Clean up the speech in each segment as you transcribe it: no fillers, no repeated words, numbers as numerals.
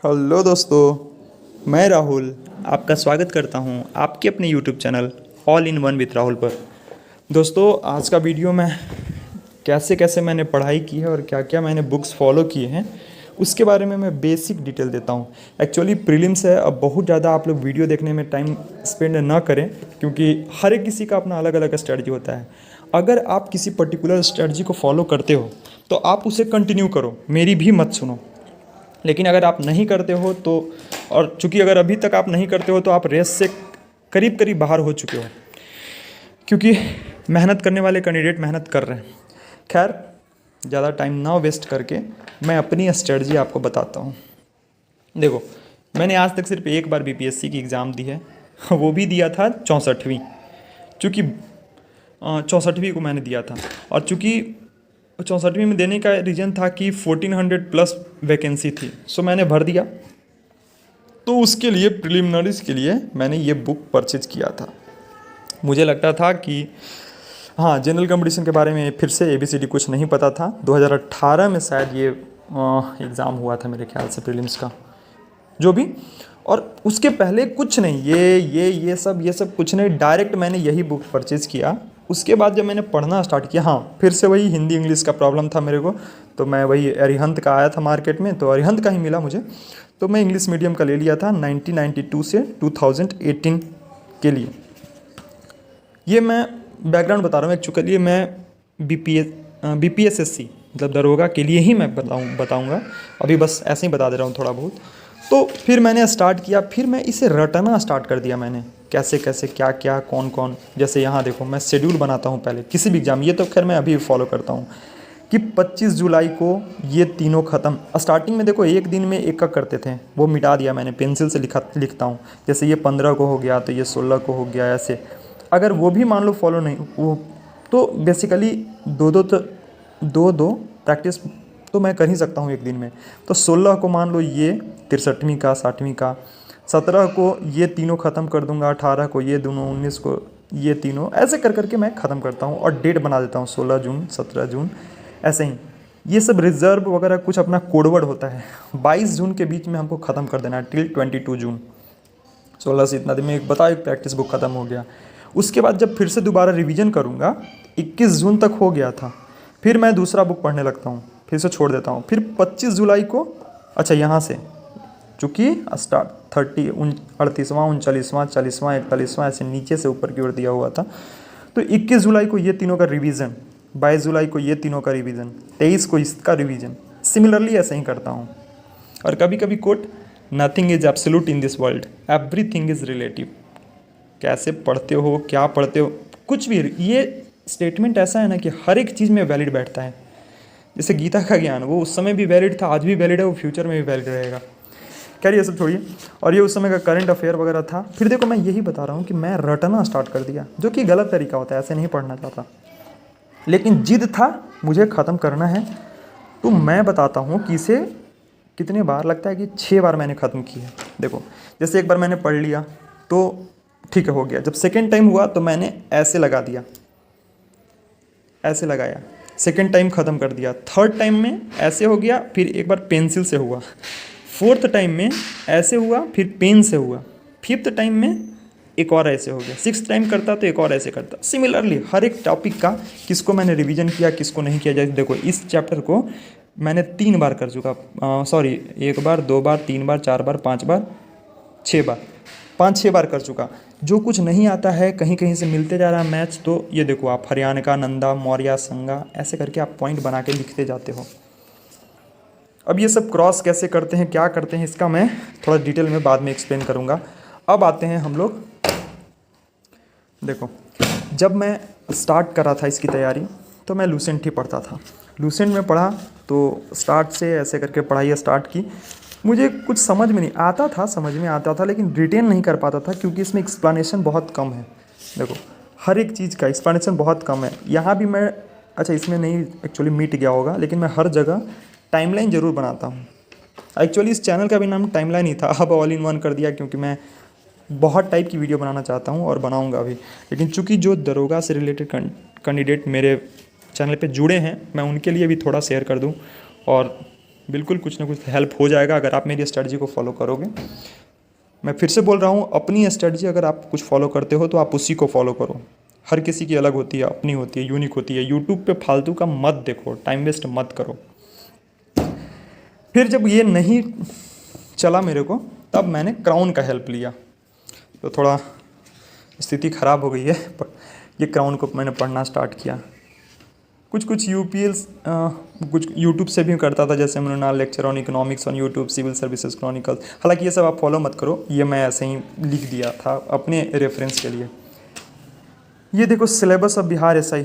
Hello दोस्तों, मैं राहुल आपका स्वागत करता हूं आपके अपने YouTube channel all in one with Rahul पर। दोस्तों, आज का वीडियो में कैसे कैसे मैंने पढ़ाई की है और क्या क्या मैंने बुक्स फॉलो किए हैं उसके बारे में मैं बेसिक डिटेल देता हूं। एक्चुअली प्रीलिम्स है, अब बहुत ज़्यादा आप लोग वीडियो देखने में टाइम स्पेंड ना करें क्योंकि हर एक किसी का अपना अलग अलग स्ट्रेटजी होता है। अगर आप किसी पर्टिकुलर स्ट्रेटजी को फॉलो करते हो तो आप उसे कंटिन्यू करो, मेरी भी मत सुनो। लेकिन अगर आप नहीं करते हो तो, और चूंकि अगर अभी तक आप नहीं करते हो तो आप रेस से करीब करीब बाहर हो चुके हो, क्योंकि मेहनत करने वाले कैंडिडेट मेहनत कर रहे हैं। खैर, ज़्यादा टाइम ना वेस्ट करके मैं अपनी स्ट्रेटजी आपको बताता हूँ। देखो, मैंने आज तक सिर्फ एक बार बीपीएससी की एग्ज़ाम दी है, वो भी दिया था 64वीं। चूँकि 64वीं को मैंने दिया था, और चूँकि 64वीं में देने का रीज़न था कि 1400 प्लस वैकेंसी थी, सो मैंने भर दिया। तो उसके लिए प्रिलिमिनरीज के लिए मैंने ये बुक परचेज किया था। मुझे लगता था कि हाँ, जनरल कंपटीशन के बारे में फिर से एबीसीडी कुछ नहीं पता था। 2018 में शायद ये एग्ज़ाम हुआ था मेरे ख्याल से, प्रीलिम्स का जो भी। और उसके पहले कुछ नहीं, ये सब कुछ नहीं, डायरेक्ट मैंने यही बुक परचेज़ किया। उसके बाद जब मैंने पढ़ना स्टार्ट किया, हाँ, फिर से वही हिंदी इंग्लिश का प्रॉब्लम था मेरे को, तो मैं वही अरिहंत का आया था मार्केट में, तो अरिहंत का ही मिला मुझे। तो मैं इंग्लिश मीडियम का ले लिया था 1992 से 2018 के लिए। ये मैं बैकग्राउंड बता रहा हूँ। एक्चुअली मैं बीपीएसएससी मतलब दरोगा के लिए ही मैं बताऊँगा, अभी बस ऐसे ही बता दे रहा हूँ थोड़ा बहुत। तो फिर मैंने स्टार्ट किया, फिर मैं इसे रटना स्टार्ट कर दिया मैंने, कैसे कैसे क्या क्या कौन कौन। जैसे यहाँ देखो, मैं शेड्यूल बनाता हूँ पहले किसी भी एग्जाम, ये तो खैर मैं अभी फॉलो करता हूँ कि 25 जुलाई को ये तीनों ख़त्म। स्टार्टिंग में देखो एक दिन में एक करते थे, वो मिटा दिया मैंने, पेंसिल से लिखता हूँ। जैसे ये 15 को हो गया तो ये 16 को हो गया, ऐसे। अगर वो भी मान लो फॉलो नहीं वो, तो बेसिकली दो दो प्रैक्टिस तो मैं कर ही सकता हूँ एक दिन में। तो 16 को मान लो ये 63वीं का 60वीं का, 17 को ये तीनों ख़त्म कर दूंगा, 18 को ये दोनों, 19 को ये तीनों, ऐसे कर करके मैं ख़त्म करता हूँ और डेट बना देता हूँ 16 जून 17 जून, ऐसे ही। ये सब रिजर्व वगैरह कुछ अपना कोडवर्ड होता है। 22 जून के बीच में हमको ख़त्म कर देना है टिल 22 जून। 16 से इतना दिन में एक बताओ, एक प्रैक्टिस बुक ख़त्म हो गया। उसके बाद जब फिर से दोबारा रिवीजन करूँगा, 21 जून तक हो गया था, फिर मैं दूसरा बुक पढ़ने लगता हूँ, फिर से छोड़ देता हूँ। फिर 25 जुलाई को, अच्छा यहाँ से चूँकि स्टार्ट 38वां 39वां 40वां 41वां ऐसे नीचे से ऊपर की ओर दिया हुआ था, तो 21 जुलाई को ये तीनों का रिवीजन, 22 जुलाई को ये तीनों का रिवीजन, 23 को इसका रिवीजन। सिमिलरली ऐसे ही करता हूँ। और कभी कभी quote, nothing is absolute in this world, everything is relative. कैसे पढ़ते हो, क्या पढ़ते हो, कुछ भी, ये स्टेटमेंट ऐसा है ना कि हर एक चीज़ में वैलिड बैठता है। जैसे गीता का ज्ञान, वो उस समय भी वैलिड था, आज भी वैलिड है, वो फ्यूचर में भी वैलिड रहेगा। खैर ये सब छोड़िए। और ये उस समय का करंट अफेयर वगैरह था। फिर देखो, मैं यही बता रहा हूँ कि मैं रटना स्टार्ट कर दिया, जो कि गलत तरीका होता है, ऐसे नहीं पढ़ना चाहता, लेकिन जिद था मुझे ख़त्म करना है। तो मैं बताता हूँ कि इसे कितने बार, लगता है कि 6 बार मैंने ख़त्म किया है। देखो, जैसे एक बार मैंने पढ़ लिया तो ठीक है, हो गया। जब सेकेंड टाइम हुआ तो मैंने ऐसे लगा दिया, ऐसे लगाया, सेकेंड टाइम ख़त्म कर दिया। थर्ड टाइम में ऐसे हो गया, फिर एक बार पेंसिल से हुआ। फोर्थ टाइम में ऐसे हुआ, फिर पेन से हुआ। फिफ्थ टाइम में एक और ऐसे हो गया। सिक्स्थ टाइम करता तो एक और ऐसे करता। सिमिलरली हर एक टॉपिक का किसको मैंने रिवीजन किया, किसको नहीं किया। जैसे देखो, इस चैप्टर को मैंने 3 बार कर चुका, सॉरी 1 बार 2 बार 3 बार 4 बार 5 बार 6 बार, 5-6 बार कर चुका। जो कुछ नहीं आता है, कहीं कहीं से मिलते जा रहा है मैच, तो ये देखो आप, हरियाणा का, नंदा, मौर्य, संगा, ऐसे करके आप पॉइंट बना के लिखते जाते हो। अब ये सब क्रॉस कैसे करते हैं, क्या करते हैं, इसका मैं थोड़ा डिटेल में बाद में एक्सप्लेन करूँगा। अब आते हैं हम लोग, देखो, जब मैं स्टार्ट कर रहा था इसकी तैयारी तो मैं लूसेंट ही पढ़ता था। लूसेंट में पढ़ा तो स्टार्ट से ऐसे करके पढ़ाई स्टार्ट की। मुझे कुछ समझ में नहीं आता था, समझ में आता था लेकिन रिटेन नहीं कर पाता था, क्योंकि इसमें एक्सप्लेनेशन बहुत कम है। देखो, हर एक चीज़ का एक्सप्लेनेशन बहुत कम है। यहाँ भी मैं, अच्छा इसमें नहीं एक्चुअली मिट गया होगा, लेकिन मैं हर जगह टाइमलाइन ज़रूर बनाता हूँ। एक्चुअली इस चैनल का भी नाम टाइमलाइन ही था, अब ऑल इन वन कर दिया, क्योंकि मैं बहुत टाइप की वीडियो बनाना चाहता हूँ और बनाऊँगा भी। लेकिन चूँकि जो दरोगा से रिलेटेड कैंडिडेट मेरे चैनल पे जुड़े हैं, मैं उनके लिए भी थोड़ा शेयर कर दूँ। और बिल्कुल कुछ ना कुछ हेल्प हो जाएगा अगर आप मेरी स्ट्रेटजी को फॉलो करोगे। मैं फिर से बोल रहा हूँ, अपनी स्ट्रेटजी अगर आप कुछ फॉलो करते हो तो आप उसी को फॉलो करो। हर किसी की अलग होती है, अपनी होती है, यूनिक होती है। यूट्यूब पे फालतू का मत देखो, टाइम वेस्ट मत करो। फिर जब ये नहीं चला मेरे को, तब मैंने क्राउन का हेल्प लिया। तो थोड़ा स्थिति ख़राब हो गई है, पर ये क्राउन को मैंने पढ़ना स्टार्ट किया। कुछ कुछ यूपीएल्स कुछ यूट्यूब से भी करता था, जैसे Mrinal lecture on economics on YouTube, civil services chronicles. हालांकि ये सब आप फॉलो मत करो, ये मैं ऐसे ही लिख दिया था अपने रेफरेंस के लिए। ये देखो सिलेबस ऑफ बिहार एसआई,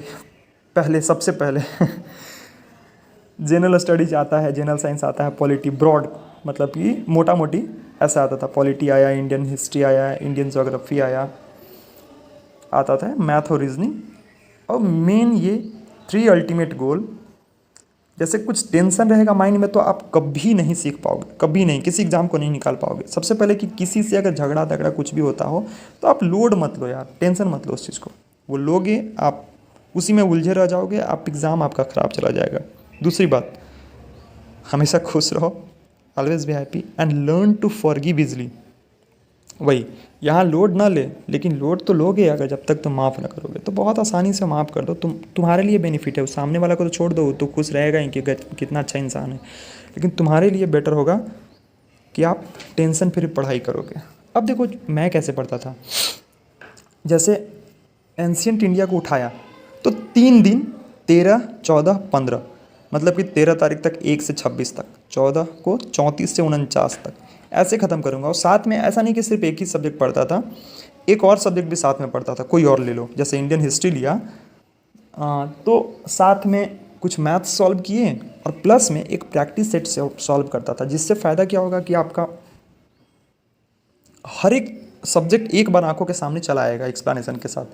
पहले सबसे पहले जनरल स्टडीज आता है, जनरल साइंस आता है, पॉलिटी ब्रॉड मतलब कि मोटा मोटी ऐसा आता था। पॉलिटी आया, इंडियन हिस्ट्री आया, इंडियन ज्योग्राफी आया, आता था मैथ और रीजनिंग। और मेन ये 3 अल्टीमेट गोल। जैसे कुछ टेंशन रहेगा माइंड में तो आप कभी नहीं सीख पाओगे, कभी नहीं, किसी एग्जाम को नहीं निकाल पाओगे। सबसे पहले कि किसी से अगर झगड़ा तगड़ा कुछ भी होता हो तो आप लोड मत लो यार, टेंशन मत लो उस चीज़ को। वो लोगे आप उसी में उलझे रह जाओगे, आप एग्ज़ाम आपका ख़राब चला जाएगा। दूसरी बात, हमेशा खुश रहो, always be happy and learn to forgive easily. वही, यहाँ लोड ना ले, लेकिन लोड तो लोगे अगर जब तक तुम माफ़ ना करोगे तो बहुत आसानी से माफ़ कर दो। तुम्हारे लिए बेनिफिट है, उस सामने वाला को तो छोड़ दो, तो खुश रहेगा ही कि कितना अच्छा इंसान है, लेकिन तुम्हारे लिए बेटर होगा कि आप टेंशन फ्री पढ़ाई करोगे। अब देखो मैं कैसे पढ़ता था, जैसे एंशियंट इंडिया को उठाया तो 3 दिन 13, 14, 15, मतलब कि 13 तारीख तक 1 से 26 तक, 14 को 34 से 49 तक ऐसे ख़त्म करूँगा। और साथ में ऐसा नहीं कि सिर्फ एक ही सब्जेक्ट पढ़ता था, एक और सब्जेक्ट भी साथ में पढ़ता था, कोई और ले लो। जैसे इंडियन हिस्ट्री लिया तो साथ में कुछ मैथ्स सॉल्व किए और प्लस में एक प्रैक्टिस सेट से सॉल्व करता था, जिससे फ़ायदा क्या होगा कि आपका हर एक सब्जेक्ट एक बार आंखों के सामने चला आएगा एक्सप्लेनेशन के साथ।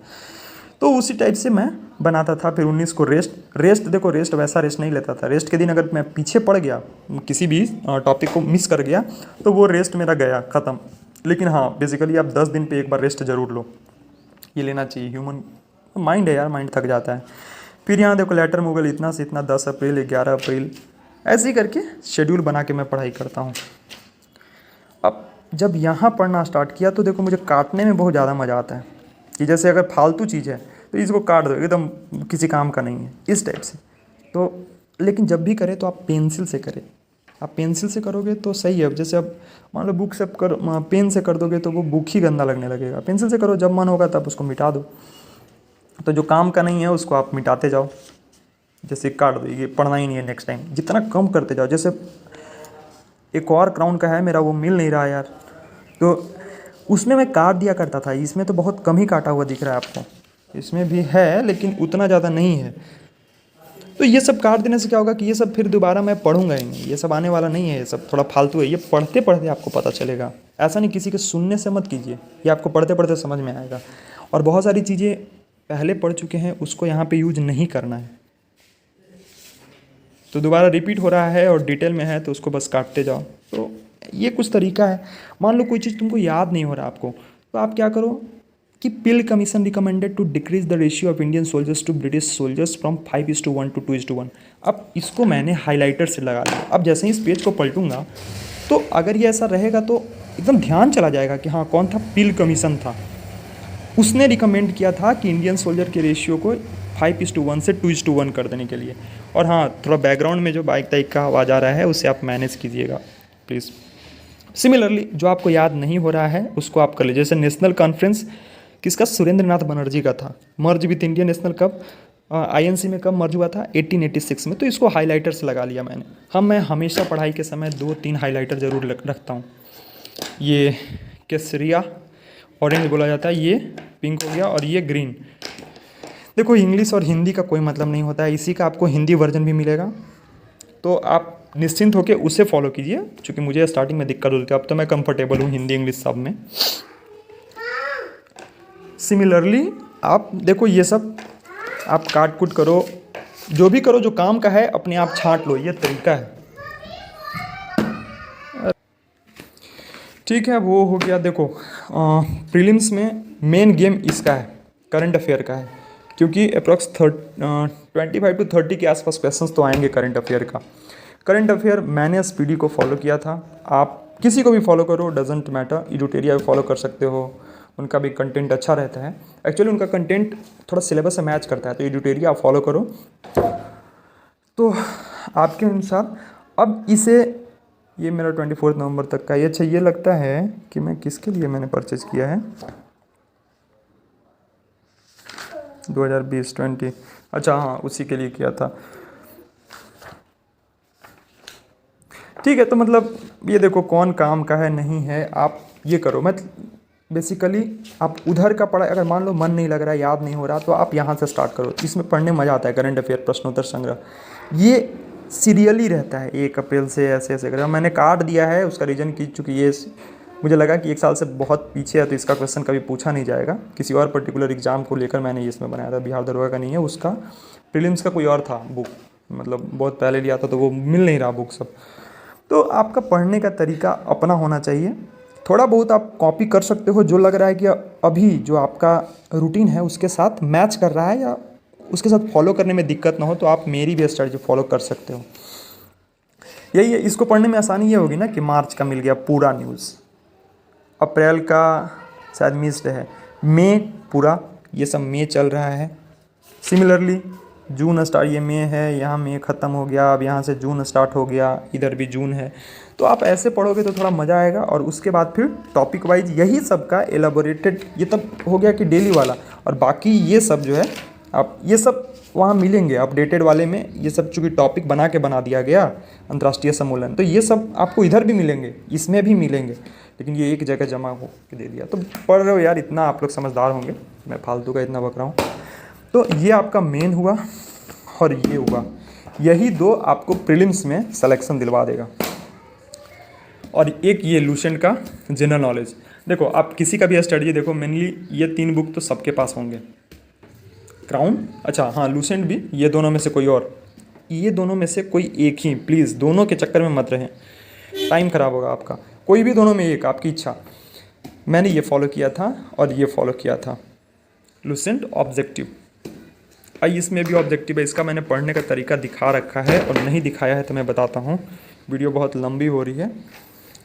तो उसी टाइप से मैं बनाता था। फिर 19 को रेस्ट देखो, रेस्ट वैसा रेस्ट नहीं लेता था। रेस्ट के दिन अगर मैं पीछे पड़ गया, किसी भी टॉपिक को मिस कर गया, तो वो रेस्ट मेरा गया, ख़त्म। लेकिन हाँ, बेसिकली आप 10 दिन पे एक बार रेस्ट ज़रूर लो, ये लेना चाहिए। ह्यूमन माइंड है यार, माइंड थक जाता है। फिर यहाँ देखो लेटर मुगल इतना से इतना, 10 अप्रैल, 11 अप्रैल, ऐसे ही करके शेड्यूल बना के मैं पढ़ाई करता हूँ। अब जब यहाँ पढ़ना स्टार्ट किया तो देखो मुझे काटने में बहुत ज़्यादा मज़ा आता है, कि जैसे अगर फालतू चीज़ है तो इसको काट दो, एकदम किसी काम का नहीं है, इस टाइप से। तो लेकिन जब भी करें तो आप पेंसिल से करें। आप पेंसिल से करोगे तो सही है। जैसे अब मान लो बुक से करो, पेन से कर दोगे तो वो बुक ही गंदा लगने लगेगा। पेंसिल से करो, जब मन होगा तब उसको मिटा दो। तो जो काम का नहीं है उसको आप मिटाते जाओ, जैसे काट दो, ये पढ़ना ही नहीं है नेक्स्ट टाइम, जितना कम करते जाओ। जैसे एक और क्राउन का है मेरा, वो मिल नहीं रहा यार, तो उसमें मैं काट दिया करता था। इसमें तो बहुत कम ही काटा हुआ दिख रहा है आपको, इसमें भी है लेकिन उतना ज़्यादा नहीं है। तो ये सब काट देने से क्या होगा कि ये सब फिर दोबारा मैं पढ़ूंगा ही नहीं, ये सब आने वाला नहीं है, ये सब थोड़ा फालतू है। ये पढ़ते पढ़ते आपको पता चलेगा, ऐसा नहीं किसी के सुनने से मत कीजिए, ये आपको पढ़ते पढ़ते समझ में आएगा। और बहुत सारी चीज़ें पहले पढ़ चुके हैं, उसको यहाँ पे यूज नहीं करना है। तो दोबारा रिपीट हो रहा है और डिटेल में है तो उसको बस काटते जाओ। तो ये कुछ तरीका है। मान लो कोई चीज़ तुमको याद नहीं हो रहा आपको, तो आप क्या करो कि Peel commission recommended to decrease the ratio of Indian soldiers to British soldiers from 5:1 to 2:1। अब इसको मैंने हाईलाइटर से लगा लिया। अब जैसे ही इस पेज को पलटूंगा तो अगर ये ऐसा रहेगा तो एकदम ध्यान चला जाएगा कि हाँ कौन था, पिल कमीशन था, उसने रिकमेंड किया था कि इंडियन सोल्जर के रेशियो को 5:1 से 2:1 कर देने के लिए। और हाँ, थोड़ा बैकग्राउंड में जो बाइक ताइक का आवाज़ आ रहा है उसे आप मैनेज कीजिएगा प्लीज़। सिमिलरली जो आपको याद नहीं हो रहा है उसको आप कर लीजिए। जैसे नेशनल कॉन्फ्रेंस किसका, सुरेंद्र नाथ बनर्जी का था। मर्ज विद इंडियन नेशनल कब, आईएनसी में कब मर्ज हुआ था, 1886 में। तो इसको हाईलाइटर से लगा लिया मैंने। मैं हमेशा पढ़ाई के समय 2-3 हाईलाइटर ज़रूर रखता हूँ। ये केसरिया ऑरेंज बोला जाता है, ये पिंक हो गया, और ये ग्रीन। देखो इंग्लिश और हिंदी का कोई मतलब नहीं होता है, इसी का आपको हिंदी वर्जन भी मिलेगा, तो आप निश्चिंत होकर उसे फॉलो कीजिए। क्योंकि मुझे स्टार्टिंग में दिक्कत होती थी, अब तो मैं कंफर्टेबल हूँ हिंदी इंग्लिश सब में। सिमिलरली आप देखो ये सब आप काट कुट करो, जो भी करो, जो काम का है अपने आप छांट लो, ये तरीका है। ठीक है, वो हो गया। देखो प्रीलिम्स में मेन गेम इसका है, करंट अफेयर का है, क्योंकि अप्रॉक्स 25 to 30 के आसपास क्वेश्चंस तो आएंगे करंट अफेयर का। करंट अफेयर मैंने स्पीडी को फॉलो किया था, आप किसी को भी फॉलो करो, डजेंट मैटर। इडुटेरिया भी फॉलो कर सकते हो, उनका भी कंटेंट अच्छा रहता है। एक्चुअली उनका कंटेंट थोड़ा सिलेबस से मैच करता है, तो इडुटेरिया आप फॉलो करो। तो आपके अनुसार अब इसे, ये मेरा 24 नवंबर तक का, ये अच्छा ये लगता है कि मैं किसके लिए मैंने परचेज़ किया है, 2020-20, अच्छा हाँ उसी के लिए किया था। ठीक है, तो मतलब ये देखो कौन काम का है नहीं है, आप ये करो। मैं बेसिकली आप उधर का पढ़ा, अगर मान लो मन नहीं लग रहा है, याद नहीं हो रहा, तो आप यहाँ से स्टार्ट करो। इसमें पढ़ने में मज़ा आता है। करंट अफेयर, प्रश्नोत्तर संग्रह, ये सीरियली रहता है, 1 अप्रैल से ऐसे ऐसे करें। मैंने काट दिया है, उसका रीज़न कि चूँकि ये मुझे लगा कि 1 साल से बहुत पीछे है, तो इसका क्वेश्चन कभी पूछा नहीं जाएगा। किसी और पर्टिकुलर एग्जाम को लेकर मैंने इसमें बनाया था, बिहार दरोगा का नहीं है, उसका प्रीलिम्स का कोई और था बुक, मतलब बहुत पहले लिया था, तो वो मिल नहीं रहा बुक सब। तो आपका पढ़ने का तरीका अपना होना चाहिए। थोड़ा बहुत आप कॉपी कर सकते हो, जो लग रहा है कि अभी जो आपका रूटीन है उसके साथ मैच कर रहा है या उसके साथ फॉलो करने में दिक्कत ना हो, तो आप मेरी भी स्ट्रेटजी फॉलो कर सकते हो। यही है, इसको पढ़ने में आसानी ये होगी ना कि मार्च का मिल गया पूरा न्यूज़, अप्रैल का शायद मिस्ड है, मई पूरा, ये सब मई चल रहा है। सिमिलरली जून स्टार्ट, ये मई है, यहाँ मई ख़त्म हो गया, अब यहाँ से जून स्टार्ट हो गया, इधर भी जून है। तो आप ऐसे पढ़ोगे तो थोड़ा मज़ा आएगा। और उसके बाद फिर टॉपिक वाइज यही सब का एलाबोरेटेड, ये तब हो गया कि डेली वाला, और बाकी ये सब जो है आप ये सब वहाँ मिलेंगे अपडेटेड वाले में। ये सब चूँकि टॉपिक बना के बना दिया गया अंतर्राष्ट्रीय सम्मेलन, तो ये सब आपको इधर भी मिलेंगे, इसमें भी मिलेंगे, लेकिन ये एक जगह जमा हो के दे दिया। तो पढ़ रहे हो यार, इतना आप लोग समझदार होंगे, मैं फालतू का इतना बक रहा हूँ। तो ये आपका मेन हुआ और ये हुआ, यही 2 आपको प्रीलिम्स में सिलेक्शन दिलवा देगा। और एक ये लूसेंट का जनरल नॉलेज। देखो आप किसी का भी स्टडी देखो, मेनली ये 3 बुक तो सबके पास होंगे, क्राउन, अच्छा हाँ लूसेंट भी, ये दोनों में से कोई और, ये दोनों में से कोई एक ही, प्लीज़ दोनों के चक्कर में मत रहें, टाइम ख़राब होगा आपका। कोई भी दोनों में एक, आपकी इच्छा। मैंने ये फॉलो किया था और ये फॉलो किया था, लूसेंट ऑब्जेक्टिव। इसमें भी ऑब्जेक्टिव है, इसका मैंने पढ़ने का तरीका दिखा रखा है, और नहीं दिखाया है तो मैं बताता हूँ, वीडियो बहुत लंबी हो रही है,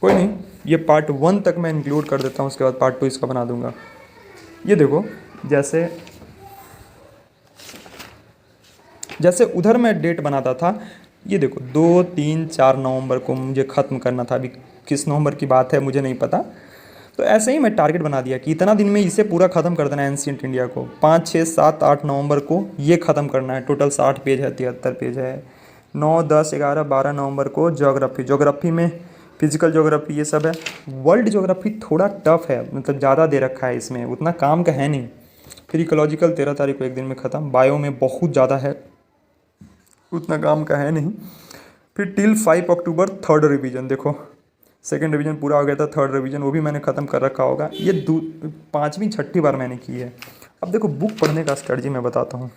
कोई नहीं, ये पार्ट 1 तक मैं इंक्लूड कर देता हूँ, उसके बाद पार्ट 2 इसका बना दूँगा। ये देखो, जैसे उधर मैं डेट बनाता था, ये देखो 2, 3, 4 नवंबर को मुझे ख़त्म करना था। अभी किस नवंबर की बात है मुझे नहीं पता, तो ऐसे ही मैं टारगेट बना दिया कि इतना दिन में इसे पूरा ख़त्म कर देना है एंशिएंट इंडिया को। 5, 6, 7, 8 नवंबर को ये ख़त्म करना है। टोटल 60 पेज है, 73 पेज है। 9, 10, 11, 12 नवंबर को ज्योग्राफी में फिजिकल ज्योग्राफी ये सब है। वर्ल्ड ज्योग्राफी थोड़ा टफ है, मतलब ज़्यादा दे रखा है, इसमें उतना काम का है नहीं। फिर इकोलॉजिकल 13 तारीख को एक दिन में ख़त्म। बायो में बहुत ज़्यादा है, उतना काम का है नहीं। फिर टिल 5 अक्टूबर 3rd रिवीजन, देखो 2nd रिवीजन पूरा हो गया था, 3rd रिवीजन वो भी मैंने ख़त्म कर रखा होगा। ये 5वीं 6ठी बार मैंने की है। अब देखो बुक पढ़ने का स्ट्रेटजी मैं बताता हूँ।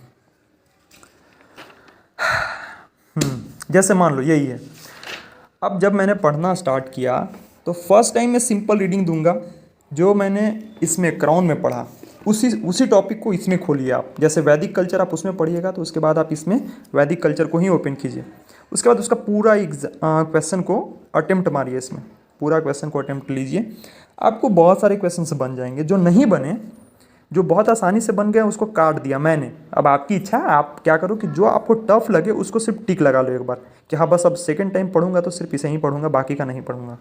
जैसे मान लो यही है, अब जब मैंने पढ़ना स्टार्ट किया तो फर्स्ट टाइम मैं सिंपल रीडिंग दूंगा, जो मैंने इसमें क्राउन में पढ़ा उसी टॉपिक को इसमें खोलिए आप। जैसे वैदिक कल्चर आप उसमें पढ़िएगा, तो उसके बाद आप इसमें वैदिक कल्चर को ही ओपन कीजिए। उसके बाद उसका पूरा क्वेश्चन को अटेम्प्ट मारिए, इसमें पूरा क्वेश्चन को अटेम्प्ट लीजिए। आपको बहुत सारे क्वेश्चन बन जाएंगे। जो नहीं बने, जो बहुत आसानी से बन गए, उसको काट दिया मैंने। अब आपकी इच्छा है, आप क्या करो कि जो आपको टफ लगे उसको सिर्फ टिक लगा लो एक बार कि हाँ बस अब सेकंड टाइम पढ़ूंगा तो सिर्फ इसे ही पढ़ूंगा, बाकी का नहीं पढ़ूंगा।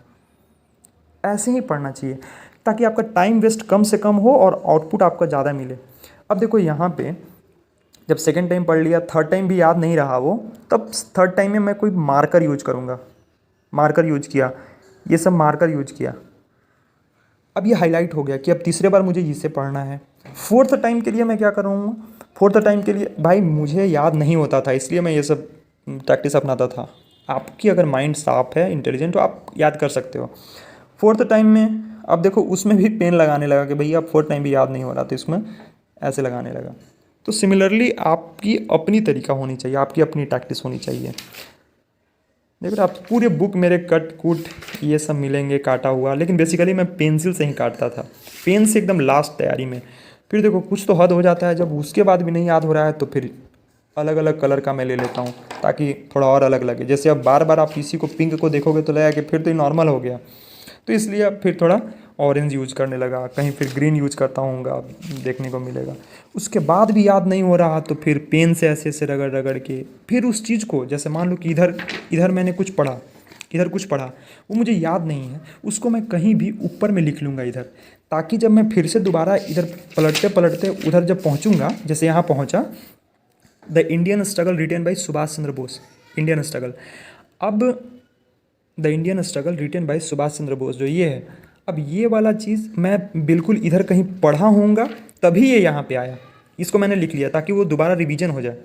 ऐसे ही पढ़ना चाहिए ताकि आपका टाइम वेस्ट कम से कम हो और आउटपुट आपका ज़्यादा मिले। अब देखो यहाँ पे जब सेकंड टाइम पढ़ लिया, थर्ड टाइम भी याद नहीं रहा वो, तब थर्ड टाइम में मैं कोई मार्कर यूज करूँगा। मार्कर यूज किया, ये सब मार्कर यूज किया। अब ये हाईलाइट हो गया कि अब तीसरे बार मुझे इसे पढ़ना है। फोर्थ टाइम के लिए मैं क्या करूँगा, फोर्थ टाइम के लिए भाई मुझे याद नहीं होता था, इसलिए मैं ये सब प्रैक्टिस अपनाता था। आपकी अगर माइंड साफ है, इंटेलिजेंट, तो आप याद कर सकते हो। फोर्थ टाइम में अब देखो उसमें भी पेन लगाने लगा कि भैया अब फोर्थ टाइम भी याद नहीं हो रहा, तो इसमें ऐसे लगाने लगा। तो सिमिलरली आपकी अपनी तरीका होनी चाहिए, आपकी अपनी प्रैक्टिस होनी चाहिए। देखो आप पूरे बुक मेरे कट कूट ये सब मिलेंगे काटा हुआ, लेकिन बेसिकली मैं पेंसिल से ही काटता था, पेन से एकदम लास्ट तैयारी में। फिर देखो कुछ तो हद हो जाता है, जब उसके बाद भी नहीं याद हो रहा है तो फिर अलग अलग कलर का मैं ले लेता हूँ ताकि थोड़ा और अलग लगे। जैसे अब बार बार आप किसी को पिंक को देखोगे तो लगेगा कि फिर तो ये नॉर्मल हो गया, तो इसलिए अब फिर थोड़ा ऑरेंज यूज करने लगा, कहीं फिर ग्रीन यूज करता हूँगा, देखने को मिलेगा। उसके बाद भी याद नहीं हो रहा तो फिर पेन से ऐसे ऐसे रगड़ रगड़ के फिर उस चीज़ को, जैसे मान लो कि इधर इधर मैंने कुछ पढ़ा, इधर कुछ पढ़ा, वो मुझे याद नहीं है, उसको मैं कहीं भी ऊपर में लिख लूँगा इधर, ताकि जब मैं फिर से दोबारा इधर पलटते पलटते उधर जब पहुँचूँगा, जैसे यहाँ पहुँचा, the Indian struggle written by Subhash Chandra Bose, Indian struggle. अब the Indian struggle written by Subhash Chandra Bose जो ये है, अब ये वाला चीज़ मैं बिल्कुल इधर कहीं पढ़ा होऊंगा तभी ये यहाँ पे आया, इसको मैंने लिख लिया ताकि वो दोबारा रिवीजन हो जाए।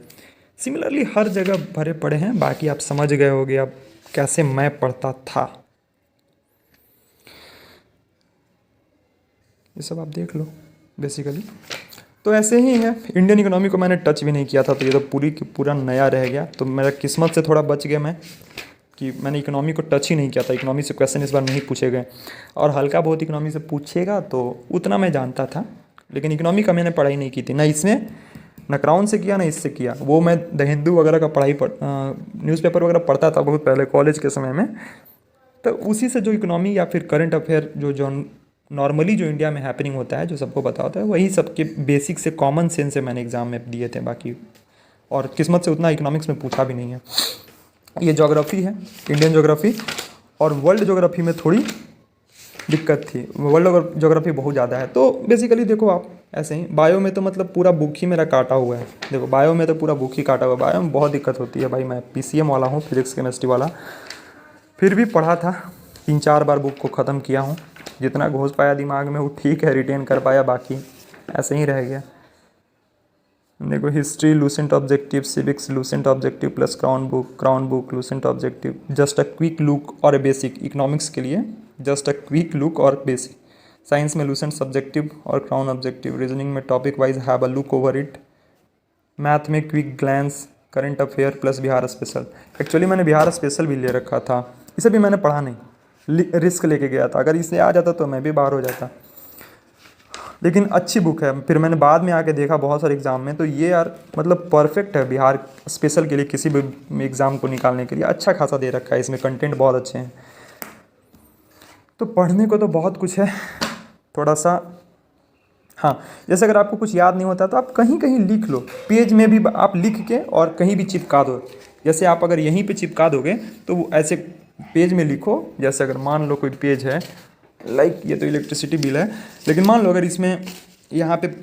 सिमिलरली हर जगह भरे पड़े हैं, बाकी आप समझ गए होगे अब कैसे मैं पढ़ता था। ये सब आप देख लो बेसिकली। तो ऐसे ही है, इंडियन इकोनॉमी को मैंने टच भी नहीं किया था, तो ये तो पूरी की पूरा नया रह गया। तो मेरा किस्मत से थोड़ा बच गया मैं कि मैंने इकोनॉमी को टच ही नहीं किया था, इकोनॉमी से क्वेश्चन इस बार नहीं पूछे गए, और हल्का बहुत इकोनॉमी से पूछेगा तो उतना मैं जानता था, लेकिन इकोनॉमी का मैंने पढ़ाई नहीं की थी, ना इसमें ना क्राउन से किया ना इससे किया। वो मैं द हिंदू वगैरह का न्यूज़पेपर वगैरह पढ़ता था बहुत पहले कॉलेज के समय में, तो उसी से जो इकोनॉमी या फिर करंट अफेयर जो नॉर्मली जो इंडिया में हैपनिंग होता है, जो सबको पता होता है, वही सबके बेसिक से कॉमन सेंस से मैंने एग्ज़ाम में दिए थे बाकी, और किस्मत से उतना इकोनॉमिक्स में पूछा भी नहीं है। ये ज्योग्राफी है, इंडियन ज्योग्राफी, और वर्ल्ड ज्योग्राफी में थोड़ी दिक्कत थी, वर्ल्ड ज्योग्राफी बहुत ज़्यादा है। तो बेसिकली देखो आप ऐसे ही, बायो में तो मतलब पूरा बुक ही मेरा काटा हुआ है, देखो बायो में तो पूरा बुक ही काटा हुआ है, बायो में बहुत दिक्कत होती है भाई। मैं PCM वाला हूँ, फिजिक्स केमिस्ट्री वाला, फिर भी पढ़ा था, 3-4 बार बुक को ख़त्म किया हूँ, जितना घुस पाया दिमाग में वो ठीक है, रिटेन कर पाया, बाकी ऐसे ही रह गया। देखो history Lucent objective, civics Lucent objective plus crown book Lucent objective, just a quick look और ए बेसिक, इकोनॉमिक्स के लिए जस्ट अ क्विक लुक और बेसिक, साइंस में लूसेंट सब्जेक्टिव और क्राउन ऑब्जेक्टिव, रीजनिंग में topic wise have a look over it, math में quick glance, current affair plus Bihar special. Actually मैंने Bihar special भी ले रखा था, इसे भी मैंने पढ़ा नहीं, रिस्क लेके गया था, अगर इसे आ जाता तो मैं भी बाहर हो जाता, लेकिन अच्छी बुक है। फिर मैंने बाद में आके देखा बहुत सारे एग्ज़ाम में, तो ये यार मतलब परफेक्ट है बिहार स्पेशल के लिए, किसी भी एग्ज़ाम को निकालने के लिए अच्छा खासा दे रखा है, इसमें कंटेंट बहुत अच्छे हैं। तो पढ़ने को तो बहुत कुछ है, थोड़ा सा हाँ, जैसे अगर आपको कुछ याद नहीं होता तो आप कहीं कहीं लिख लो, पेज में भी आप लिख के और कहीं भी चिपका दो। जैसे आप अगर यहीं पे चिपका दोगे तो वो ऐसे पेज में लिखो, जैसे अगर मान लो कोई पेज है, लाइक ये तो इलेक्ट्रिसिटी बिल है, लेकिन मान लो अगर इसमें यहाँ पे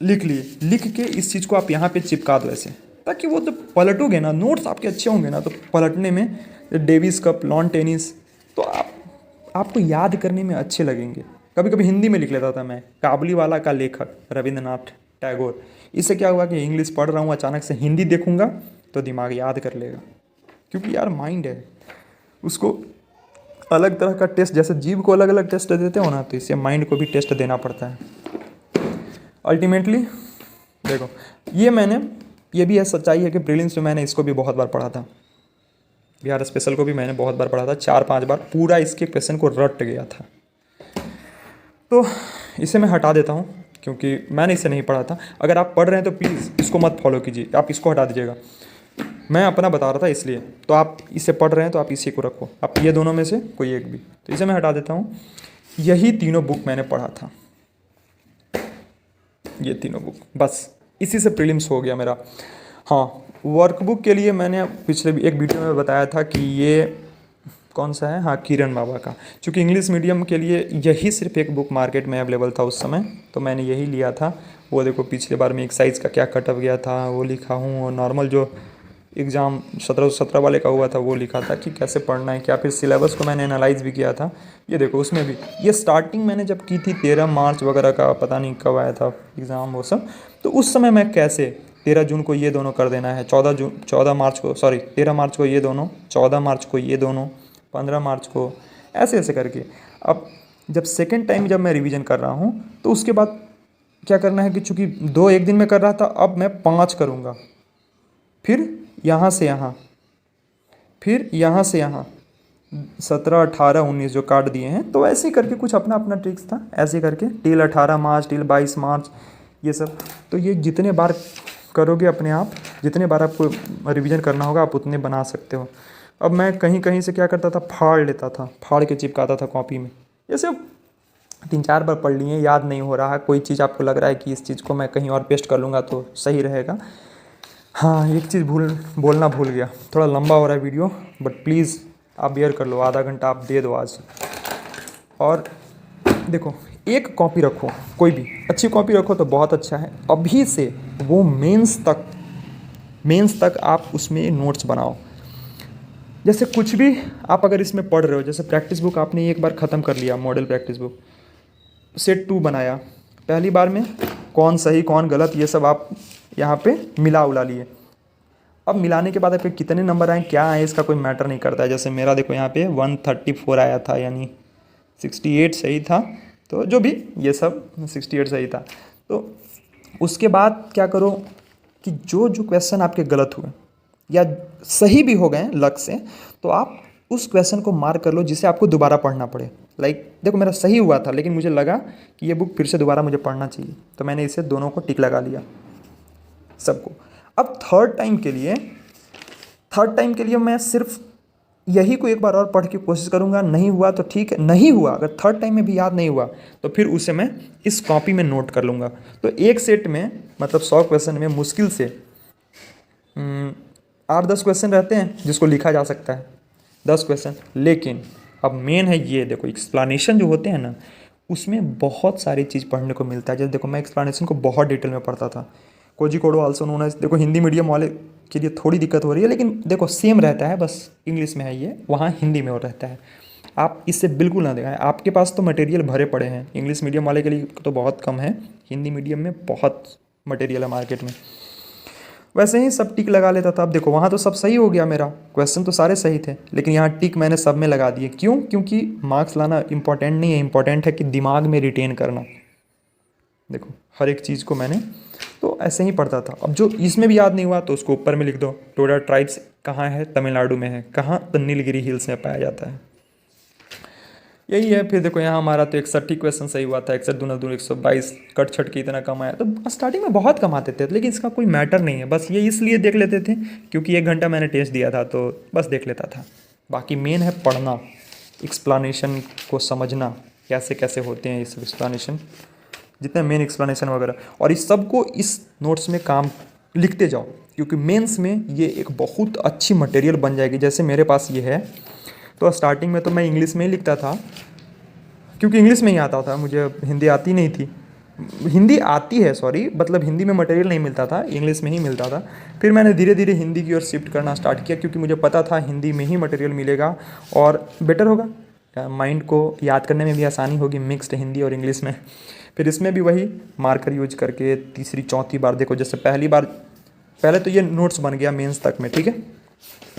लिख लिए, लिख के इस चीज़ को आप यहाँ पे चिपका दो ऐसे, ताकि वो जब पलटोगे ना, नोट्स आपके अच्छे होंगे ना, तो पलटने में डेविस कप, लॉन टेनिस, तो आपको याद करने में अच्छे लगेंगे। कभी कभी हिंदी में लिख लेता था मैं, काबुलीवाला का लेखक रविंद्रनाथ टैगोर। इससे क्या हुआ कि इंग्लिश पढ़ रहा हूँ, अचानक से हिंदी देखूंगा तो दिमाग याद कर लेगा, क्योंकि यार माइंड है, उसको अलग तरह का टेस्ट, जैसे जीभ को अलग अलग टेस्ट देते हो ना, तो इससे माइंड को भी टेस्ट देना पड़ता है अल्टीमेटली। देखो ये भी है सच्चाई है कि प्रीलिम्स में मैंने इसको भी बहुत बार पढ़ा था, बिहार स्पेशल को भी मैंने बहुत बार पढ़ा था, 4-5 बार पूरा इसके क्वेश्चन को रट गया था। तो इसे मैं हटा देता हूँ क्योंकि मैंने इसे नहीं पढ़ा था। अगर आप पढ़ रहे हैं तो प्लीज़ इसको मत फॉलो कीजिए, आप इसको हटा दीजिएगा, मैं अपना बता रहा था इसलिए। तो आप इसे पढ़ रहे हैं तो आप इसी को रखो, आप ये दोनों में से कोई एक भी, तो इसे मैं हटा देता हूँ। यही तीनों बुक मैंने पढ़ा था, ये तीनों बुक, बस इसी से प्रीलिम्स हो गया मेरा। हाँ, वर्कबुक के लिए मैंने पिछले एक वीडियो में बताया था कि ये कौन सा है, हाँ किरण बाबा का, क्योंकि इंग्लिश मीडियम के लिए यही सिर्फ एक बुक मार्केट में अवेलेबल था उस समय, तो मैंने यही लिया था। वो देखो पिछले बार में एक्साइज का क्या कट ऑफ गया था वो लिखा हूँ, और नॉर्मल जो एग्ज़ाम 17 वाले का हुआ था वो लिखा था कि कैसे पढ़ना है क्या, फिर सिलेबस को मैंने एनालाइज भी किया था। ये देखो उसमें भी ये स्टार्टिंग मैंने जब की थी 13 मार्च वगैरह का, पता नहीं कब आया था एग्ज़ाम वो सब, तो उस समय मैं कैसे 13 जून को ये दोनों कर देना है, 13 मार्च को ये दोनों, 14 मार्च को ये दोनों, 15 मार्च को, ऐसे ऐसे करके। अब जब सेकेंड टाइम जब मैं रिवीजन कर रहा हूँ तो उसके बाद क्या करना है कि चूँकि 2 एक दिन में कर रहा था, अब मैं 5 करूँगा, फिर यहाँ से यहाँ, फिर यहाँ से यहाँ, 17, 18, 19 जो काट दिए हैं, तो ऐसे ही करके कुछ अपना अपना ट्रिक्स था, ऐसे करके टिल 18 मार्च, टिल 22 मार्च, ये सब। तो ये जितने बार करोगे अपने आप, जितने बार आपको रिवीजन करना होगा आप उतने बना सकते हो। अब मैं कहीं कहीं से क्या करता था, फाड़ लेता था, फाड़ के चिपकाता था कॉपी में। जैसे 3-4 बार पढ़ लिए, याद नहीं हो रहा है, कोई चीज़ आपको लग रहा है कि इस चीज़ को मैं कहीं और पेस्ट कर लूँगा तो सही रहेगा। हाँ, एक चीज़ बोलना भूल गया, थोड़ा लंबा हो रहा है वीडियो, बट प्लीज़ आप बेयर कर लो, आधा घंटा आप दे दो आज। और देखो, एक कॉपी रखो, कोई भी अच्छी कॉपी रखो तो बहुत अच्छा है। अभी से वो मेंस तक आप उसमें नोट्स बनाओ। जैसे कुछ भी आप अगर इसमें पढ़ रहे हो, जैसे प्रैक्टिस बुक आपने एक बार ख़त्म कर लिया, मॉडल प्रैक्टिस बुक सेट 2 बनाया, पहली बार में कौन सही कौन गलत ये सब आप यहाँ पे मिला उला लिए। अब मिलाने के बाद आपके कितने नंबर आए क्या आए इसका कोई मैटर नहीं करता है। जैसे मेरा देखो यहाँ पे 134 आया था, यानी 68 सही था, तो जो भी ये सब 68 सही था। तो उसके बाद क्या करो कि जो जो क्वेश्चन आपके गलत हुए या सही भी हो गए लक से, तो आप उस क्वेश्चन को मार्क कर लो जिसे आपको दोबारा पढ़ना पड़े। लाइक देखो, मेरा सही हुआ था लेकिन मुझे लगा कि ये बुक फिर से दोबारा मुझे पढ़ना चाहिए, तो मैंने इसे दोनों को टिक लगा लिया सबको। अब थर्ड टाइम के लिए मैं सिर्फ यही को एक बार और पढ़ के कोशिश करूँगा। नहीं हुआ तो ठीक है, नहीं हुआ अगर थर्ड टाइम में भी याद नहीं हुआ तो फिर उसे मैं इस कॉपी में नोट कर लूँगा। तो एक सेट में मतलब 100 क्वेश्चन में मुश्किल से 8-10 क्वेश्चन रहते हैं जिसको लिखा जा सकता है, 10 क्वेश्चन। लेकिन अब मेन है ये देखो, एक्सप्लेनेशन जो होते हैं ना, उसमें बहुत सारी चीज़ पढ़ने को मिलता है। जैसे देखो, मैं एक्सप्लेनेशन को बहुत डिटेल में पढ़ता था। कोजिकोडो आल्सो नोन एज, देखो हिंदी मीडियम वाले के लिए थोड़ी दिक्कत हो रही है, लेकिन देखो सेम रहता है, बस इंग्लिश में है ये, वहाँ हिंदी में हो रहता है। आप इससे बिल्कुल ना दिखाएं, आपके पास तो मटेरियल भरे पड़े हैं। इंग्लिश मीडियम वाले के लिए तो बहुत कम है, हिंदी मीडियम में बहुत मटेरियल है मार्केट में। वैसे ही सब टिक लगा लेता था। अब देखो, वहाँ तो सब सही हो गया, मेरा क्वेश्चन तो सारे सही थे, लेकिन यहाँ टिक मैंने सब में लगा दिए। क्यों? क्योंकि मार्क्स लाना इंपॉर्टेंट नहीं है, इंपॉर्टेंट है कि दिमाग में रिटेन करना। देखो, हर एक चीज़ को मैंने तो ऐसे ही पढ़ता था। अब जो इसमें भी याद नहीं हुआ तो उसको ऊपर में लिख दो, टोडा ट्राइब्स कहाँ है, तमिलनाडु में है, कहाँ, तो नीलगिरी हिल्स में पाया जाता है। यही है। फिर देखो यहाँ हमारा तो 61 क्वेश्चन सही हुआ था, 61 दूना 122, कट छट के इतना कम आया। तो स्टार्टिंग में बहुत कम आते थे, लेकिन इसका कोई मैटर नहीं है, बस ये इसलिए देख लेते थे क्योंकि 1 घंटा मैंने टेस्ट दिया था तो बस देख लेता था। बाकी मेन है पढ़ना, एक्सप्लेनेशन को समझना, कैसे कैसे होते हैं ये सब एक्सप्लेनेशन, जितने मेन एक्सप्लेनेशन वगैरह, और इस सब को इस नोट्स में काम लिखते जाओ, क्योंकि मेंस में ये एक बहुत अच्छी मटेरियल बन जाएगी। जैसे मेरे पास ये है, तो स्टार्टिंग में तो मैं इंग्लिश में ही लिखता था, क्योंकि इंग्लिश में ही आता था, मुझे हिंदी आती नहीं थी। हिंदी आती है, सॉरी, मतलब हिंदी में मटेरियल नहीं मिलता था, इंग्लिश में ही मिलता था। फिर मैंने धीरे धीरे हिंदी की ओर शिफ्ट करना स्टार्ट किया, क्योंकि मुझे पता था हिंदी में ही मटेरियल मिलेगा और बेटर होगा, माइंड को याद करने में भी आसानी होगी, मिक्स्ड हिंदी और इंग्लिश में। फिर इसमें भी वही मार्कर यूज करके तीसरी चौथी बार देखो, जैसे पहले तो ये नोट्स बन गया मेंस तक में, ठीक है,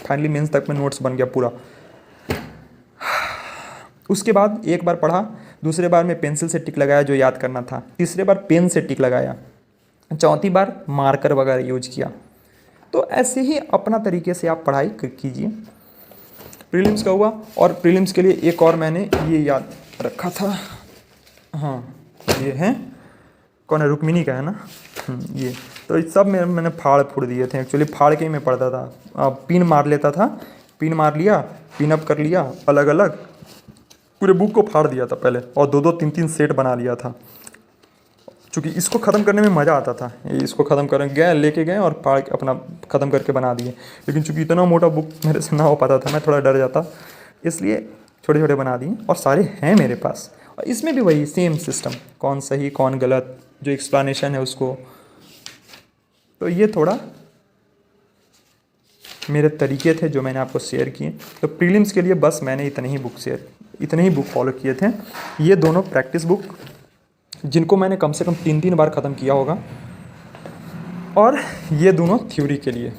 फाइनली मेंस तक में नोट्स बन गया पूरा। उसके बाद एक बार पढ़ा, दूसरे बार में पेंसिल से टिक लगाया जो याद करना था, तीसरे बार पेन से टिक लगाया, चौथी बार मार्कर वगैरह यूज किया। तो ऐसे ही अपना तरीके से आप पढ़ाई कीजिए। प्रीलिम्स का हुआ, और प्रीलिम्स के लिए एक और मैंने ये याद रखा था, हाँ ये है, कौन है, रुक्मिणी का है ना, ये। तो इस सब में मैंने फाड़ फूड़ दिए थे, एक्चुअली फाड़ के ही मैं पढ़ता था। पिन मार लेता था, पिन मार लिया, पिन अप कर लिया, अलग अलग पूरे बुक को फाड़ दिया था पहले, और 2-2 3-3 सेट बना लिया था, क्योंकि इसको ख़त्म करने में मज़ा आता था। इसको ख़त्म कर गए, लेके गए और फाड़ अपना ख़त्म करके बना दिए। लेकिन चूँकि इतना मोटा बुक मेरे से ना हो पाता था, मैं थोड़ा डर जाता, इसलिए छोटे छोटे बना दिए, और सारे हैं मेरे पास। और इसमें भी वही सेम सिस्टम, कौन सही कौन गलत, जो एक्सप्लेनेशन है उसको। तो ये थोड़ा मेरे तरीके थे जो मैंने आपको शेयर किए। तो प्रीलिम्स के लिए बस मैंने इतने ही बुक फॉलो किए थे। ये दोनों प्रैक्टिस बुक जिनको मैंने कम से कम 3-3 बार ख़त्म किया होगा, और ये दोनों थ्योरी के लिए।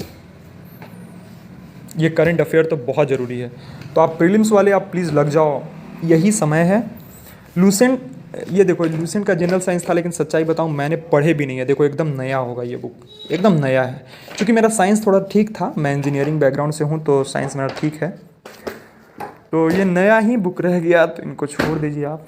ये करंट अफेयर तो बहुत ज़रूरी है, तो आप प्रीलिम्स वाले आप प्लीज़ लग जाओ, यही समय है। लूसेंट, ये देखो लूसेंट का जनरल साइंस था, लेकिन सच्चाई बताऊं मैंने पढ़े भी नहीं है। देखो एकदम नया होगा ये बुक, एकदम नया है, क्योंकि मेरा साइंस थोड़ा ठीक था, मैं इंजीनियरिंग बैकग्राउंड से हूँ, तो साइंस मेरा ठीक है। तो ये नया ही बुक रह गया, तो इनको छोड़ दीजिए आप।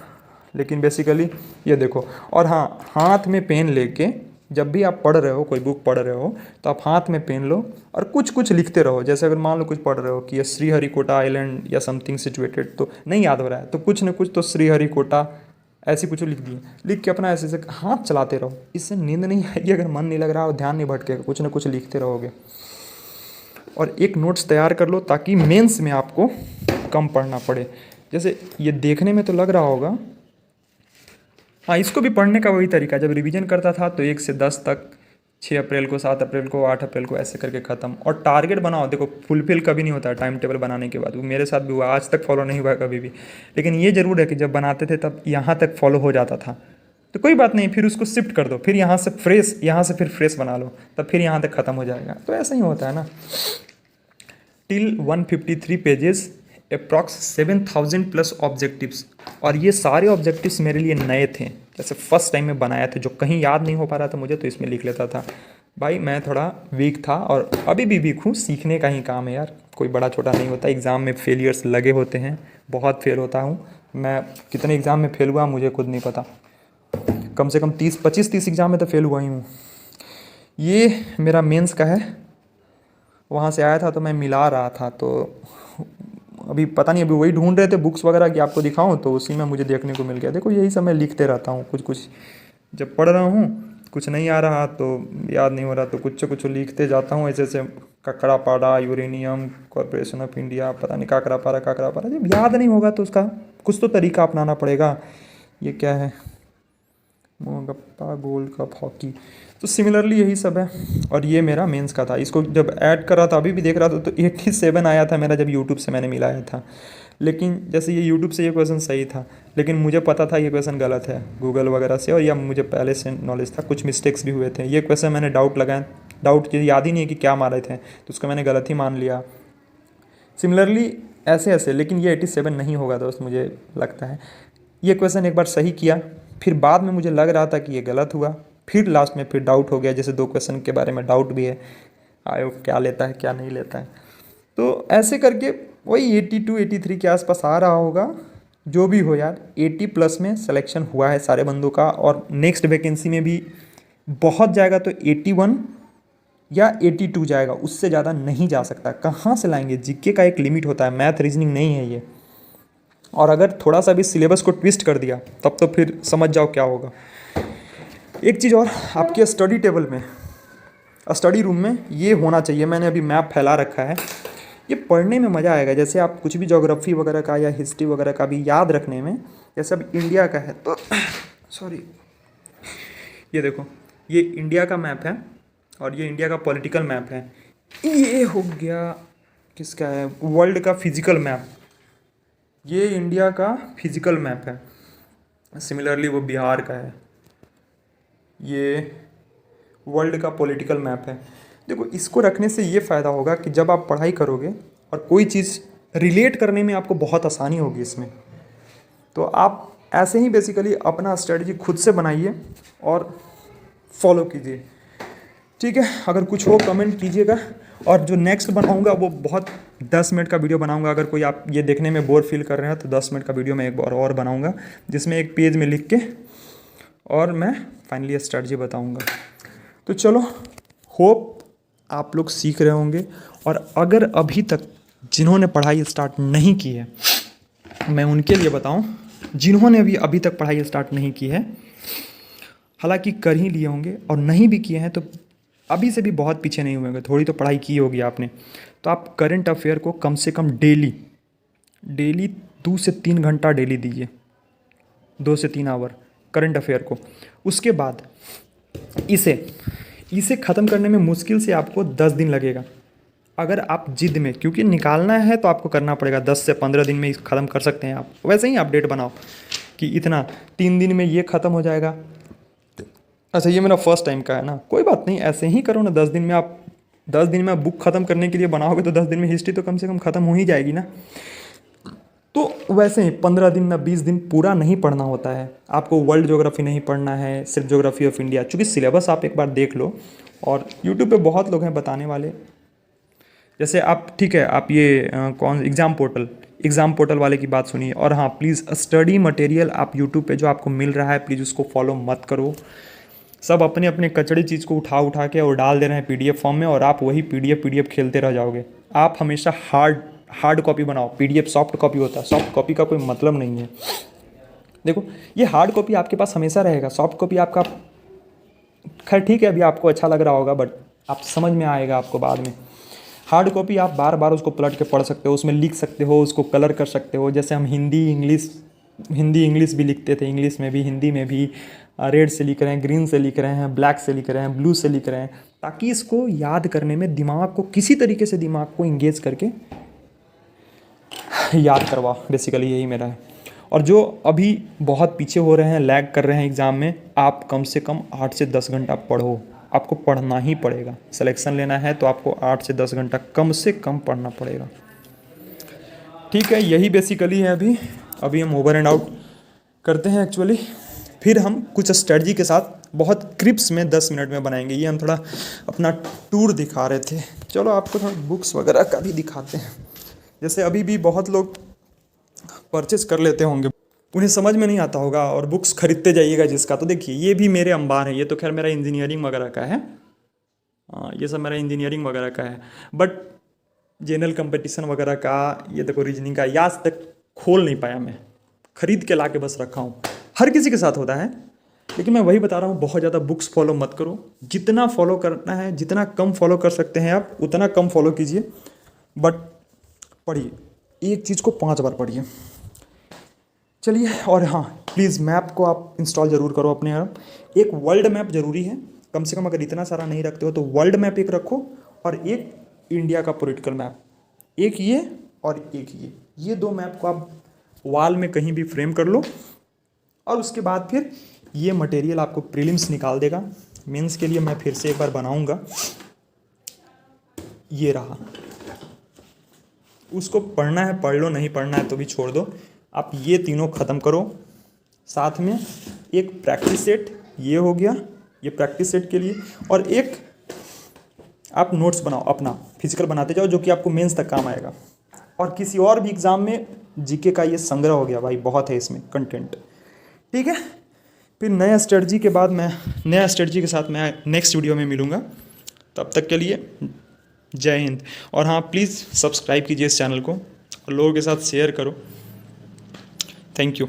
लेकिन बेसिकली ये देखो, और हाँ, हाथ में पेन लेके जब भी आप पढ़ रहे हो, कोई बुक पढ़ रहे हो, तो आप हाथ में पेन लो और कुछ कुछ लिखते रहो। जैसे अगर मान लो कुछ पढ़ रहे हो कि ये श्रीहरिकोटा आइलैंड या समथिंग सिचुएटेड, तो नहीं याद हो रहा है तो कुछ न कुछ तो श्रीहरिकोटा ऐसे कुछ लिख दिए, लिख के अपना ऐसे ऐसे हाथ चलाते रहो। इससे नींद नहीं आएगी, अगर मन नहीं लग रहा हो, ध्यान नहीं भटकेगा, कुछ ना कुछ लिखते रहोगे। और एक नोट्स तैयार कर लो ताकि मेंस में आपको कम पढ़ना पड़े। जैसे ये देखने में तो लग रहा होगा, हाँ, इसको भी पढ़ने का वही तरीका। जब रिवीजन करता था तो 1 से 10 तक, 6 अप्रैल को, 7 अप्रैल को, 8 अप्रैल को, ऐसे करके ख़त्म। और टारगेट बनाओ, देखो फुलफिल कभी नहीं होता है टाइम टेबल बनाने के बाद। वो मेरे साथ भी हुआ, आज तक फॉलो नहीं हुआ कभी भी, लेकिन ये ज़रूर है कि जब बनाते थे तब यहाँ तक फॉलो हो जाता था। तो कोई बात नहीं, फिर उसको शिफ्ट कर दो, फिर यहाँ से फिर फ्रेश बना लो, तब फिर यहाँ तक ख़त्म हो जाएगा। तो ऐसा ही होता है ना। Till 153 pages, approx 7000 plus objectives. और ये सारे ऑब्जेक्टिव्स मेरे लिए नए थे, जैसे फर्स्ट टाइम में बनाया था, जो कहीं याद नहीं हो पा रहा था मुझे तो इसमें लिख लेता था। भाई मैं थोड़ा वीक था और अभी भी वीक हूँ, सीखने का ही काम है यार, कोई बड़ा छोटा नहीं होता। एग्ज़ाम में फेलियर्स लगे होते हैं, बहुत फेल होता हूँ मैं। कितने एग्ज़ाम में फेल हुआ मुझे खुद नहीं पता, कम से कम 25-30 एग्ज़ाम में तो फेल हुआ ही हूँ। ये मेरा मेंस का है, वहाँ से आया था तो मैं मिला रहा था, तो अभी पता नहीं, अभी वही ढूंढ रहे थे बुक्स वगैरह कि आपको दिखाऊं, तो उसी में मुझे देखने को मिल गया। देखो यही सब मैं लिखते रहता हूँ, कुछ कुछ जब पढ़ रहा हूँ, कुछ नहीं आ रहा तो याद नहीं हो रहा तो कुछ कुछ लिखते जाता हूँ। ऐसे ऐसे ककड़ापाड़ा, यूरेनियम कॉरपोरेशन ऑफ इंडिया, पता नहीं काकरापाड़ा, जब याद नहीं होगा तो उसका कुछ तो तरीका अपनाना पड़ेगा। ये क्या है, मोगप्पा, गोल्ड कप, हॉकी। तो सिमिलरली यही सब है। और ये मेरा मेंस का था, इसको जब ऐड कर रहा था, अभी भी देख रहा था, तो 87 आया था मेरा जब यूट्यूब से मैंने मिलाया था। लेकिन जैसे ये यूट्यूब से ये क्वेश्चन सही था, लेकिन मुझे पता था ये क्वेश्चन गलत है गूगल वगैरह से, और या मुझे पहले से नॉलेज था, कुछ मिस्टेक्स भी हुए थे। ये क्वेश्चन मैंने डाउट लगाया, डाउट याद ही नहीं है कि क्या मारे थे, तो उसको मैंने गलत ही मान लिया। सिमिलरली ऐसे ऐसे, लेकिन ये 87 नहीं होगा दोस्त, मुझे लगता है। ये क्वेश्चन एक बार सही किया, फिर बाद में मुझे लग रहा था कि ये गलत हुआ, फिर लास्ट में फिर डाउट हो गया। जैसे 2 क्वेश्चन के बारे में डाउट भी है, आयोग क्या लेता है क्या नहीं लेता है। तो ऐसे करके वही 82-83 के आसपास आ रहा होगा। जो भी हो यार, 80 प्लस में सिलेक्शन हुआ है सारे बंदों का, और नेक्स्ट वैकेंसी में भी बहुत जाएगा तो 81 या 82 जाएगा, उससे ज़्यादा नहीं जा सकता। कहाँ से लाएंगे, जीके का एक लिमिट होता है, मैथ रीजनिंग नहीं है ये। और अगर थोड़ा सा भी सिलेबस को ट्विस्ट कर दिया तब तो फिर समझ जाओ क्या होगा। एक चीज़ और, आपके स्टडी टेबल में, स्टडी रूम में ये होना चाहिए। मैंने अभी मैप फैला रखा है, ये पढ़ने में मज़ा आएगा। जैसे आप कुछ भी ज्योग्राफी वगैरह का या हिस्ट्री वगैरह का भी याद रखने में, जैसे अब इंडिया का है तो सॉरी, ये देखो, ये इंडिया का मैप है और ये इंडिया का पॉलिटिकल मैप है। ये हो गया किसका है, वर्ल्ड का फिजिकल मैप। ये इंडिया का फिजिकल मैप है, सिमिलरली वो बिहार का है। ये वर्ल्ड का पॉलिटिकल मैप है। देखो इसको रखने से ये फ़ायदा होगा कि जब आप पढ़ाई करोगे और कोई चीज़ रिलेट करने में आपको बहुत आसानी होगी इसमें। तो आप ऐसे ही बेसिकली अपना स्ट्रेटजी खुद से बनाइए और फॉलो कीजिए, ठीक है। अगर कुछ हो कमेंट कीजिएगा, और जो नेक्स्ट बनाऊंगा वो बहुत 10 मिनट का वीडियो बनाऊंगा। अगर कोई आप ये देखने में बोर फील कर रहे हैं तो 10 मिनट का वीडियो मैं एक बार और बनाऊंगा, जिसमें एक पेज में लिख के और मैं फाइनली स्ट्रेटजी बताऊंगा। तो चलो, होप आप लोग सीख रहे होंगे। और अगर अभी तक जिन्होंने पढ़ाई स्टार्ट नहीं की है, मैं उनके लिए बताऊं, जिन्होंने अभी तक पढ़ाई स्टार्ट नहीं की है, हालांकि कर ही लिए होंगे, और नहीं भी किए हैं तो अभी से भी बहुत पीछे नहीं हुए होंगे, थोड़ी तो पढ़ाई की होगी आपने। तो आप करंट अफेयर को कम से कम डेली 2 से 3 घंटा डेली दीजिए, 2 से 3 आवर करंट अफेयर को। उसके बाद इसे ख़त्म करने में मुश्किल से आपको 10 दिन लगेगा, अगर आप जिद में, क्योंकि निकालना है तो आपको करना पड़ेगा। 10 से 15 दिन में ख़त्म कर सकते हैं आप। वैसे ही आप डेट बनाओ कि इतना 3 दिन में ये ख़त्म हो जाएगा। अच्छा, ये मेरा फर्स्ट टाइम का है ना, कोई बात नहीं, ऐसे ही करो ना। 10 दिन में आप 10 दिन में बुक ख़त्म करने के लिए बनाओगे तो 10 दिन में हिस्ट्री तो कम से कम ख़त्म हो ही जाएगी ना। तो वैसे ही 15 दिन ना 20 दिन पूरा नहीं पढ़ना होता है आपको। वर्ल्ड ज्योग्राफी नहीं पढ़ना है, सिर्फ ज्योग्राफी ऑफ इंडिया। चूँकि सिलेबस आप एक बार देख लो, और यूट्यूब पे बहुत लोग हैं बताने वाले। जैसे आप, ठीक है, आप ये कौन एग्ज़ाम पोर्टल वाले की बात सुनिए। और हाँ, प्लीज़ स्टडी मटेरियल आप यूट्यूब पे जो आपको मिल रहा है, प्लीज़ उसको फॉलो मत करो। सब अपने अपने कचड़े चीज़ को उठा उठा के और डाल दे रहे हैं पीडीएफ फॉर्म में, और आप वही पीडीएफ खेलते रह जाओगे। आप हमेशा हार्ड कॉपी बनाओ। पीडीएफ सॉफ्ट कॉपी होता है, सॉफ्ट कॉपी का कोई मतलब नहीं है। देखो, ये हार्ड कॉपी आपके पास हमेशा रहेगा, सॉफ्ट कॉपी आपका खैर ठीक है, अभी आपको अच्छा लग रहा होगा, बट आप समझ में आएगा आपको बाद में। हार्ड कॉपी आप बार बार उसको पलट के पढ़ सकते हो, उसमें लिख सकते हो, उसको कलर कर सकते हो। जैसे हम हिंदी इंग्लिश भी लिखते थे, इंग्लिश में भी हिंदी में भी रेड से लिख रहे हैं, ग्रीन से लिख रहे हैं, ब्लैक से लिख रहे हैं, ब्लू से लिख रहे हैं, ताकि इसको याद करने में दिमाग को किसी तरीके से दिमाग को इंगेज करके याद करवा, बेसिकली यही मेरा है। और जो अभी बहुत पीछे हो रहे हैं, लैग कर रहे हैं एग्ज़ाम में, आप कम से कम 8 से 10 घंटा पढ़ो। आपको पढ़ना ही पड़ेगा। सिलेक्शन लेना है तो आपको 8 से 10 घंटा कम से कम पढ़ना पड़ेगा। ठीक है, यही बेसिकली है। अभी हम ओवर एंड आउट करते हैं एक्चुअली, फिर हम कुछ स्ट्रेटजी के साथ बहुत क्रिप्स में 10 मिनट में बनाएंगे। ये हम थोड़ा अपना टूर दिखा रहे थे, चलो आपको थोड़ा बुक्स वगैरह का भी दिखाते हैं। जैसे अभी भी बहुत लोग परचेस कर लेते होंगे, उन्हें समझ में नहीं आता होगा और बुक्स खरीदते जाइएगा जिसका। तो देखिए, ये भी मेरे अंबार है, ये तो खैर मेरा इंजीनियरिंग वगैरह का है, ये सब मेरा इंजीनियरिंग वगैरह का है। बट जनरल कंपटीशन वगैरह का, ये देखो रीजनिंग का, ये आज तक खोल नहीं पाया मैं, खरीद के ला के बस रखा हूँ। हर किसी के साथ होता है, लेकिन मैं वही बता रहा हूँ, बहुत ज़्यादा बुक्स फॉलो मत करो। जितना फॉलो करना है, जितना कम फॉलो कर सकते हैं आप, उतना कम फॉलो कीजिए, बट पढ़िए, एक चीज़ को 5 बार पढ़िए। चलिए, और हाँ, प्लीज़ मैप को आप इंस्टॉल ज़रूर करो अपने आप। एक वर्ल्ड मैप ज़रूरी है, कम से कम अगर इतना सारा नहीं रखते हो तो वर्ल्ड मैप एक रखो, और एक इंडिया का पॉलिटिकल मैप, एक ये और एक ये 2 मैप को आप वॉल में कहीं भी फ्रेम कर लो। और उसके बाद फिर ये मटेरियल आपको प्रीलिम्स निकाल देगा। मेंस के लिए मैं फिर से एक बार बनाऊंगा, ये रहा। उसको पढ़ना है पढ़ लो, नहीं पढ़ना है तो भी छोड़ दो। आप ये तीनों ख़त्म करो, साथ में एक प्रैक्टिस सेट, ये हो गया, ये प्रैक्टिस सेट के लिए, और एक आप नोट्स बनाओ, अपना फिजिकल बनाते जाओ, जो कि आपको मेंस तक काम आएगा। और किसी और भी एग्ज़ाम में जीके का ये संग्रह हो गया भाई, बहुत है इसमें कंटेंट। ठीक है, फिर नया स्ट्रेटजी के बाद मैं नया स्ट्रेटजी के साथ मैं नेक्स्ट वीडियो में मिलूँगा। तब तक के लिए जय हिंद। और हाँ, प्लीज़ सब्सक्राइब कीजिए इस चैनल को और लोगों के साथ शेयर करो। Thank you.